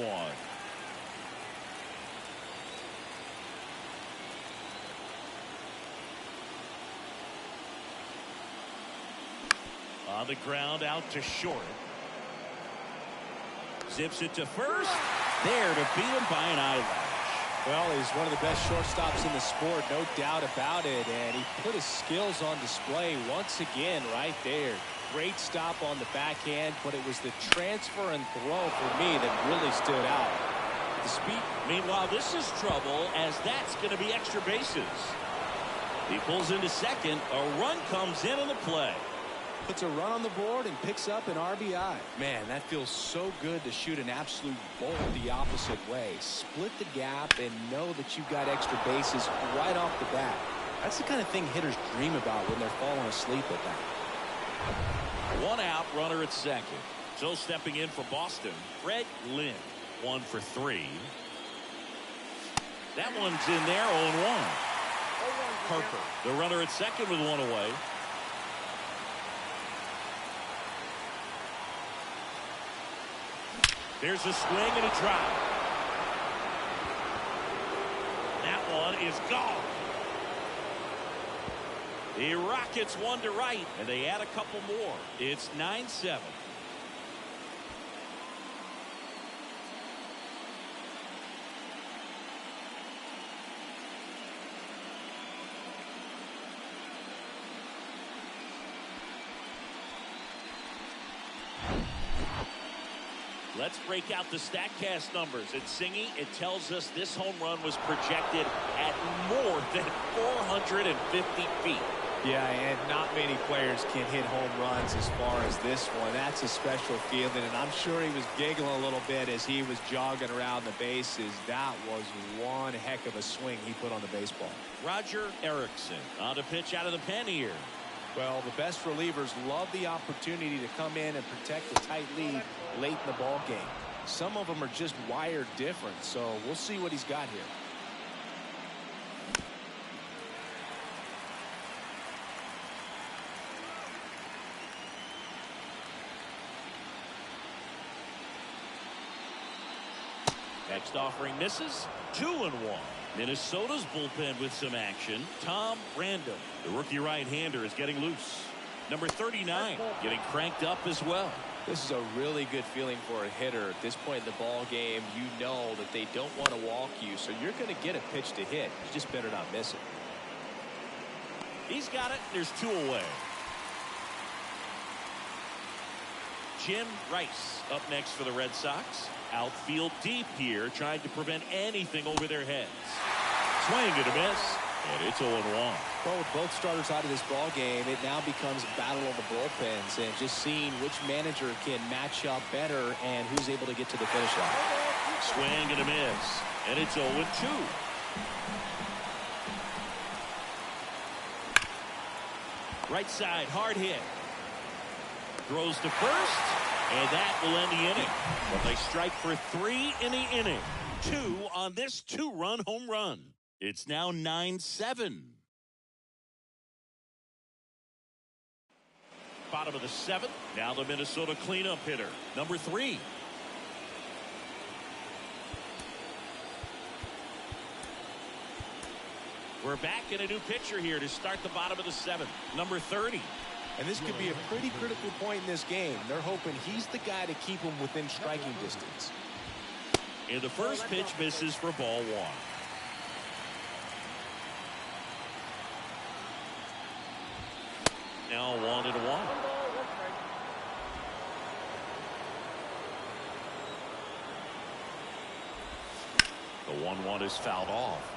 On the ground, out to short. Zips it to first. There to beat him by an eyelash. Well, he's one of the best shortstops in the sport, no doubt about it. And he put his skills on display once again right there. Great stop on the backhand, but it was the transfer and throw for me that really stood out. The speed. Meanwhile, this is trouble, as that's going to be extra bases. He pulls into second. A run comes in on the play. Puts a run on the board and picks up an RBI. Man, that feels so good to shoot an absolute bolt the opposite way. Split the gap and know that you've got extra bases right off the bat. That's the kind of thing hitters dream about when they're falling asleep at that. 1 out, runner at second. So stepping in for Boston, Fred Lynn. 1 for 3. That one's in there, 0-1. Harper, the runner at second with 1 away. There's a swing and a drop. That one is gone. The Rockets 1 to right, and they add a couple more. It's 9-7. Let's break out the StatCast numbers. At Singy, it tells us this home run was projected at more than 450 feet. Yeah, and not many players can hit home runs as far as this one. That's a special feeling, and I'm sure he was giggling a little bit as he was jogging around the bases. That was one heck of a swing he put on the baseball. Roger Erickson on to pitch out of the pen here. Well, the best relievers love the opportunity to come in and protect a tight lead late in the ball game. Some of them are just wired different, so we'll see what he's got here. Next offering misses. 2-1. Minnesota's bullpen with some action. Tom Random, the rookie right-hander, is getting loose. Number 39 getting cranked up as well. This is a really good feeling for a hitter. At this point in the ball game, you know that they don't want to walk you, so you're going to get a pitch to hit. You just better not miss it. He's got it. There's 2 away. Jim Rice up next for the Red Sox. Outfield deep here, trying to prevent anything over their heads. Swing and a miss. And it's 0-1. Well, with both starters out of this ball game, it now becomes a battle of the bullpens and just seeing which manager can match up better and who's able to get to the finish line. Swing and a miss. And it's 0-2. Right side, hard hit. Throws to first, and that will end the inning. But they strike for 3 in the inning. 2 on this 2-run home run. It's now 9-7. Bottom of the 7th. Now the Minnesota cleanup hitter, number 3. We're back in a new pitcher here to start the bottom of the 7th, number 30. And this could be a pretty critical point in this game. They're hoping he's the guy to keep them within striking distance. And the first pitch misses for ball 1. Now 1-1. The 1-1 is fouled off.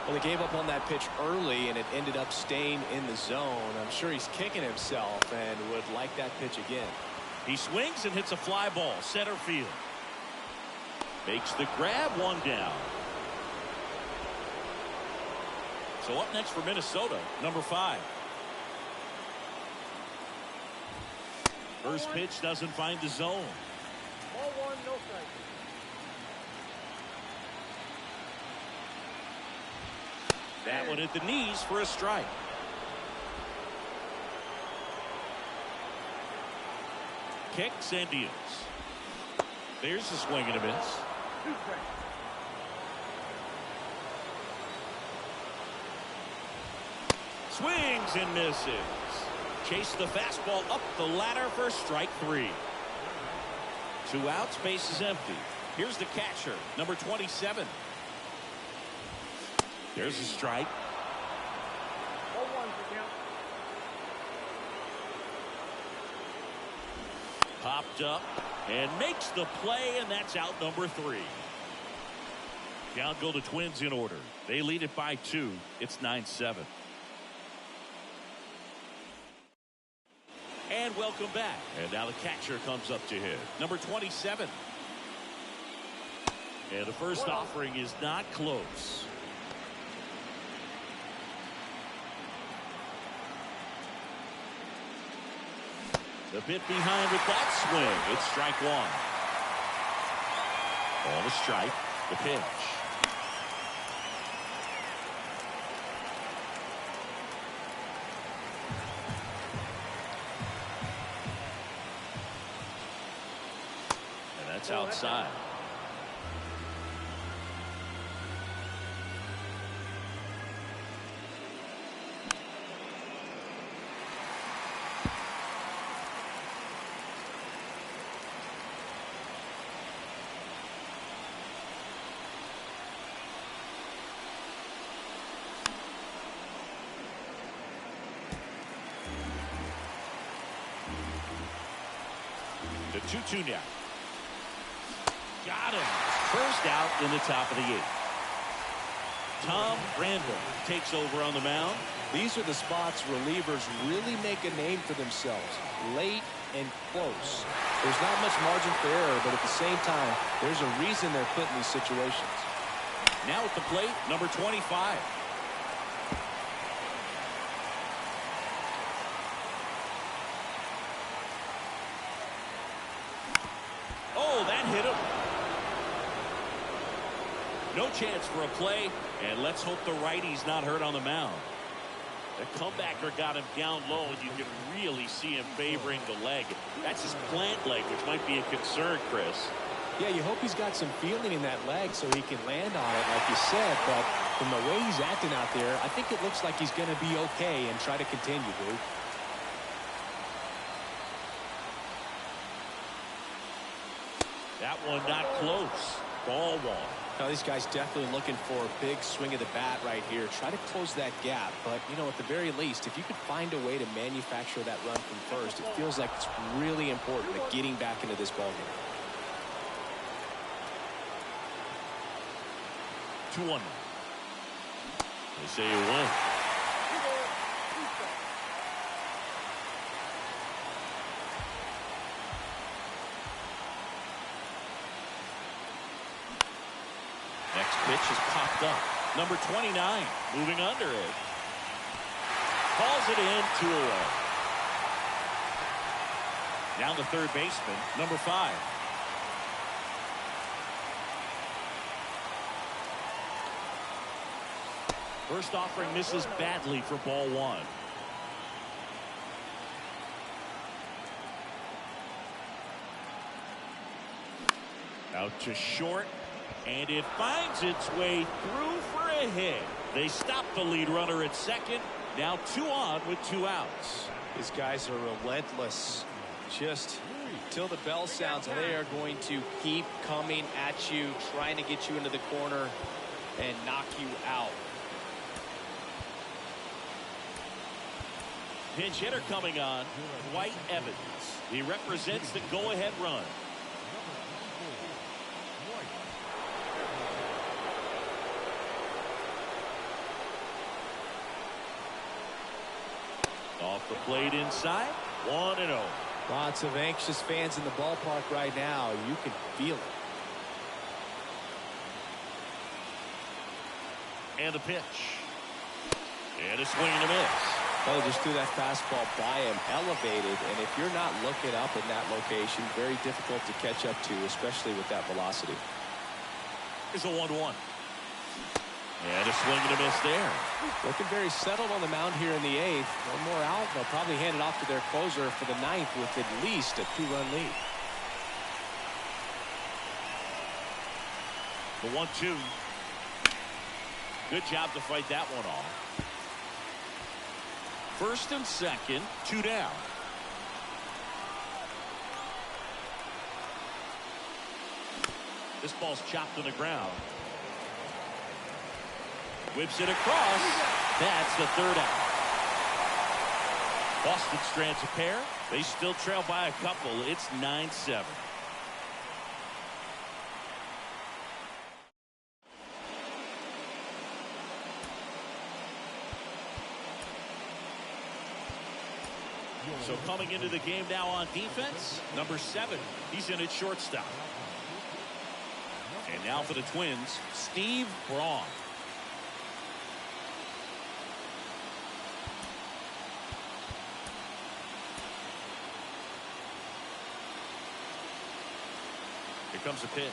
Well, he gave up on that pitch early, and it ended up staying in the zone. I'm sure he's kicking himself and would like that pitch again. He swings and hits a fly ball, center field. Makes the grab, 1 down. So up next for Minnesota, number 5. First pitch doesn't find the zone. Ball 1, no strike. That one at the knees for a strike. Kicks and deals. There's a swing and a miss. 2 strikes. Swings and misses. Chase the fastball up the ladder for strike 3. 2 outs, base is empty. Here's the catcher, number 27. There's a strike. Ball 1 for count. Popped up and makes the play, and that's out number 3. Count go the Twins in order. They lead it by 2. It's 9-7. And welcome back. And now the catcher comes up to hit, number 27. And the first offering is not close. The bit behind with that swing. It's strike 1. On the strike, the pitch. And that's outside. The 2-2 now. Got him. First out in the top of the 8th. Tom Randall takes over on the mound. These are the spots relievers really make a name for themselves. Late and close. There's not much margin for error, but at the same time, there's a reason they're put in these situations. Now at the plate, number 25. Oh, that hit him. No chance for a play, and let's hope the righty's not hurt on the mound. The comebacker got him down low, and you can really see him favoring the leg. That's his plant leg, which might be a concern, Chris. Yeah, you hope he's got some feeling in that leg so he can land on it, like you said, but from the way he's acting out there, I think it looks like he's going to be okay and try to continue, dude. That one not close. Ball 1. Now, this guy's definitely looking for a big swing of the bat right here. Try to close that gap. But, you know, at the very least, if you could find a way to manufacture that run from first, it feels like it's really important to getting back into this ballgame. 2-1. They say you win. Next pitch is popped up. Number 29 moving under it. Calls it in, 2 away. Down the third baseman, number 5. First offering misses badly for ball 1. Out to short, and it finds its way through for a hit. They stop the lead runner at second. Now 2 on with 2 outs. These guys are relentless. Just till the bell sounds, they are going to keep coming at you, trying to get you into the corner and knock you out. Pinch hitter coming on, Dwight Evans. He represents the go-ahead run. Off the plate inside, 1-0. Lots of anxious fans in the ballpark right now. You can feel it. And the pitch. And a swing and a miss. Oh, just threw that fastball by him, elevated, and if you're not looking up in that location, very difficult to catch up to, especially with that velocity. Here's a 1-1. And a swing and a miss there. Looking very settled on the mound here in the 8th. One more out, they'll probably hand it off to their closer for the 9th with at least a 2-run lead. The 1-2. Good job to fight that one off. First and second, 2 down. This ball's chopped on the ground. Whips it across. That's the 3rd out. Boston strands a pair. They still trail by a couple. It's 9-7. So coming into the game now on defense, number 7. He's in at shortstop. And now for the Twins, Steve Braun. Here comes a pitch.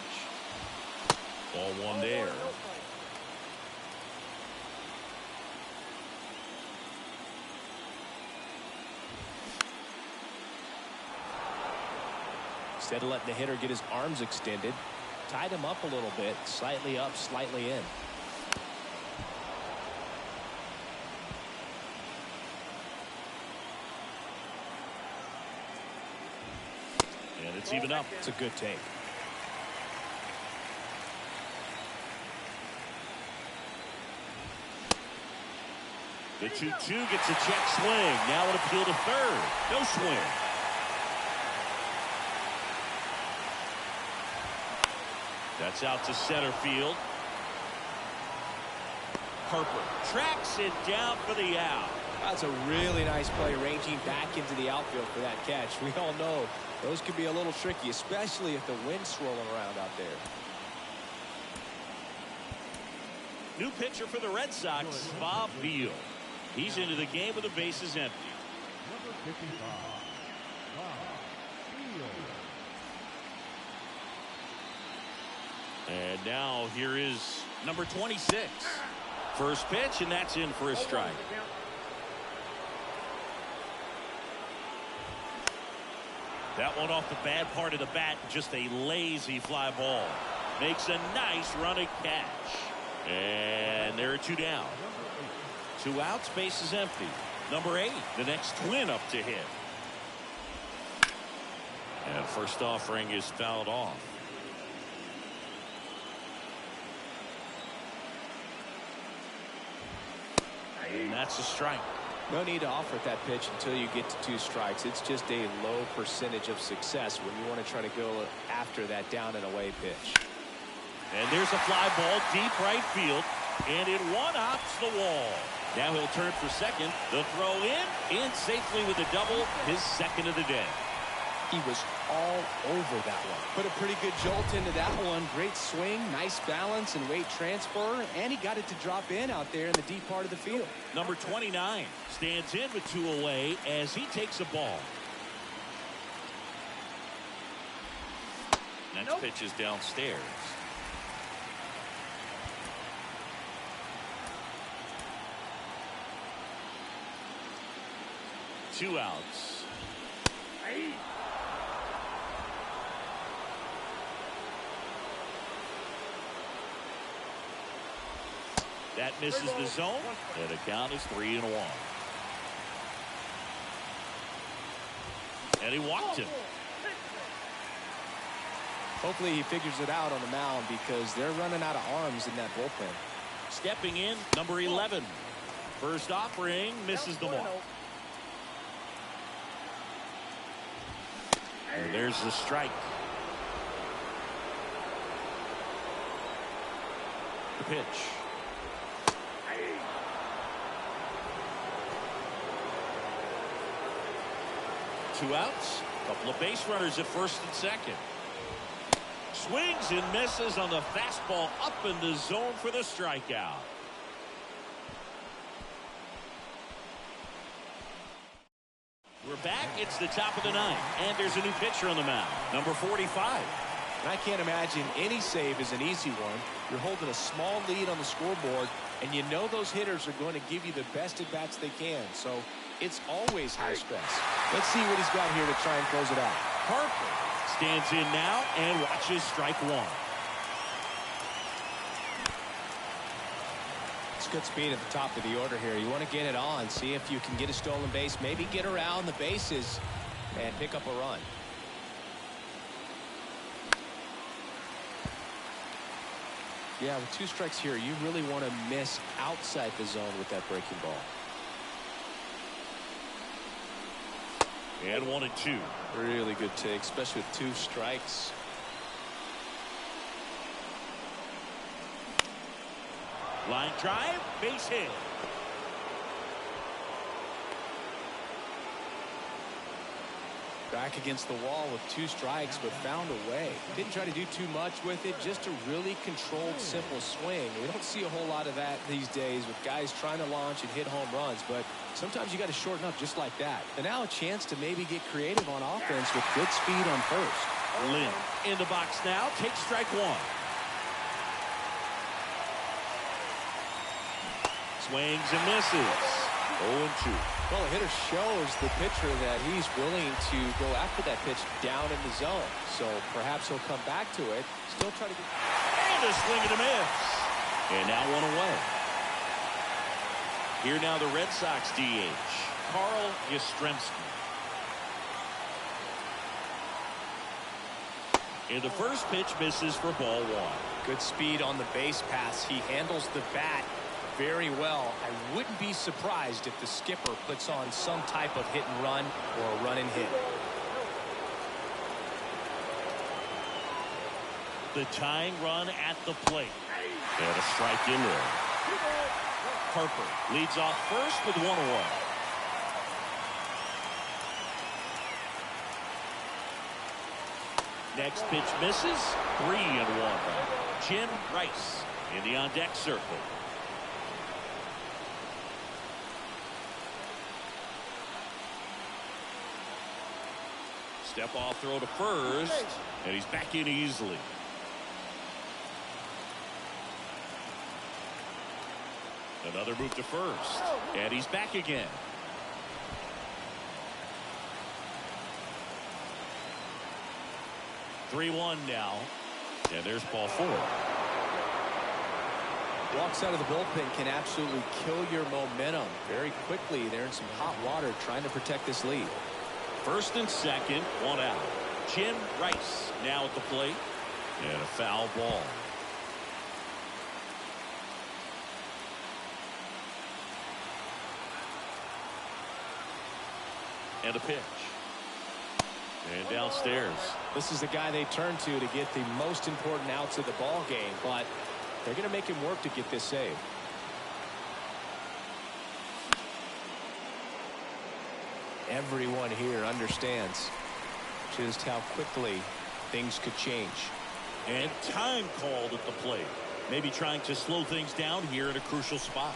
Ball 1 there. Instead of letting the hitter get his arms extended, tied him up a little bit, slightly up, slightly in. And it's even up. It's a good take. The 2-2 gets a check swing. Now an appeal to third. No swing. That's out to center field. Harper tracks it down for the out. That's a really nice play, ranging back into the outfield for that catch. We all know those can be a little tricky, especially if the wind's swirling around out there. New pitcher for the Red Sox, Bob Beal. He's into the game with the bases empty. Number 55, Bob Beal. And now here is number 26. First pitch, and that's in for a strike. That one off the bad part of the bat, just a lazy fly ball. Makes a nice running catch. And there are 2 down. 2 outs, base is empty. Number 8, the next Twin up to hit. And first offering is fouled off. And that's a strike. No need to offer at that pitch until you get to 2 strikes. It's just a low percentage of success when you want to try to go after that down and away pitch. And there's a fly ball deep right field. And it one-hops the wall. Now he'll turn for second. The throw in safely with a double, his second of the day. He was all over that one. Put a pretty good jolt into that one. Great swing, nice balance and weight transfer, and he got it to drop in out there in the deep part of the field. Number 29 stands in with 2 away as he takes a ball. Next pitch is downstairs. Two outs. That misses the zone, and the count is 3-1. And he walked him. Hopefully he figures it out on the mound because they're running out of arms in that bullpen. Stepping in, number 11. First offering, misses the mark. And there's the strike. The pitch. Two outs. Couple of base runners at first and second. Swings and misses on the fastball up in the zone for the strikeout. We're back. It's the top of the ninth, and there's a new pitcher on the mound, number 45. And I can't imagine any save is an easy one. You're holding a small lead on the scoreboard, and you know those hitters are going to give you the best at-bats they can. So it's always high stress. Let's see what he's got here to try and close it out. Harper stands in now and watches strike one. It's good speed at the top of the order here. You want to get it on, see if you can get a stolen base, maybe get around the bases and pick up a run. Yeah, with 2 strikes here, you really want to miss outside the zone with that breaking ball. And 1-2. Really good take, especially with 2 strikes. Line drive, base hit. Back against the wall with 2 strikes, but found a way. Didn't try to do too much with it, just a really controlled, simple swing. We don't see a whole lot of that these days with guys trying to launch and hit home runs, but sometimes you got to shorten up just like that. And now a chance to maybe get creative on offense with good speed on first. Lynn in the box now, takes strike one. Swings and misses. 0-2. Well, the hitter shows the pitcher that he's willing to go after that pitch down in the zone. So perhaps he'll come back to it. Still try to get... And a swing and a miss. And now 1 away. Here now the Red Sox DH, Carl Yastrzemski. And the first pitch misses for ball 1. Good speed on the base pass. He handles the bat very well. I wouldn't be surprised if the skipper puts on some type of hit and run or a run and hit. The tying run at the plate. And a strike in there. Harper leads off first with 1 away. Next pitch misses. 3-1. Jim Rice in the on-deck circle. Step off throw to first, and he's back in easily. Another move to first, and he's back again. Three-1 now, and there's ball 4. Walks out of the bullpen can absolutely kill your momentum very quickly. They're in some hot water trying to protect this lead. First and second, 1 out. Jim Rice now at the plate, and a foul ball. And a pitch. And downstairs. This is the guy they turn to get the most important outs of the ball game, but They're going to make him work to get this save. Everyone here understands just how quickly things could change. And time called at the plate. Maybe trying to slow things down here in a crucial spot.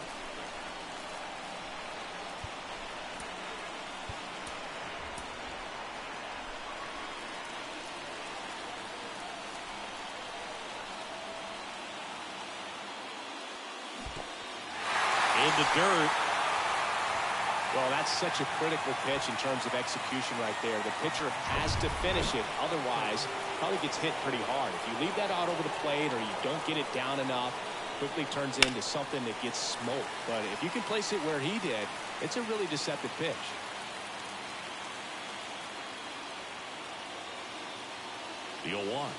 In the dirt. Well, that's such a critical pitch in terms of execution right there. The pitcher has to finish it. Otherwise, probably gets hit pretty hard. If you leave that out over the plate or you don't get it down enough, quickly turns into something that gets smoked. But if you can place it where he did, it's a really deceptive pitch. The 0-1.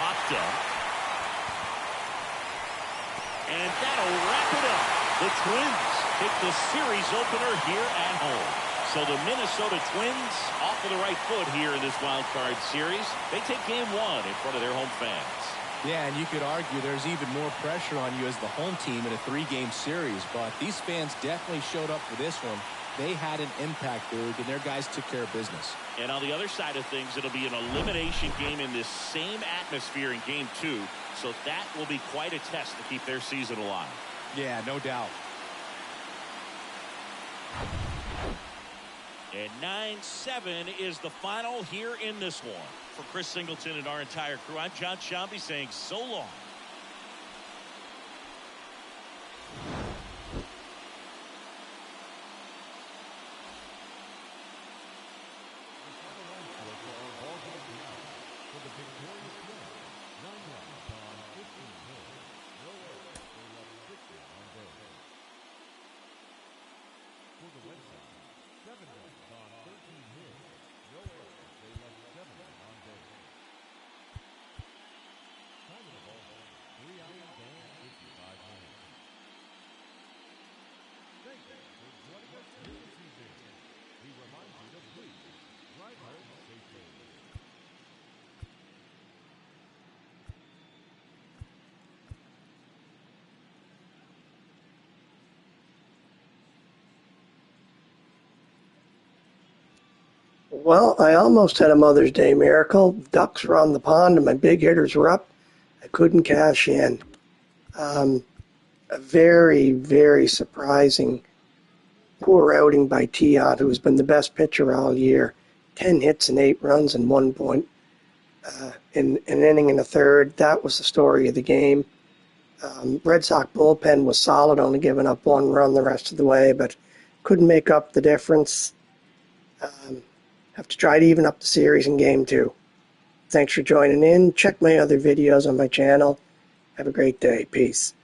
Popped up. And that'll wrap it up. The Twins take the series opener here at home. So the Minnesota Twins off of the right foot here in this wild card series. They take game 1 in front of their home fans. Yeah, and you could argue there's even more pressure on you as the home team in a 3-game series. But these fans definitely showed up for this one. They had an impact, Boog, and their guys took care of business. And on the other side of things, it'll be an elimination game in this same atmosphere in game 2. So that will be quite a test to keep their season alive. Yeah, no doubt. And 9-7 is the final here in this one. For Chris Singleton and our entire crew, I'm John Shambi saying so long. Well, I almost had a Mother's Day miracle. Ducks were on the pond and my big hitters were up. I couldn't cash in. A very, very surprising poor outing by Tion, who's been the best pitcher all year. 10 hits and 8 runs in 1 point. In an inning and a third. That was the story of the game. Red Sox bullpen was solid, only giving up 1 run the rest of the way, but couldn't make up the difference. Have to try to even up the series in game 2. Thanks for joining in. Check my other videos on my channel. Have a great day. Peace.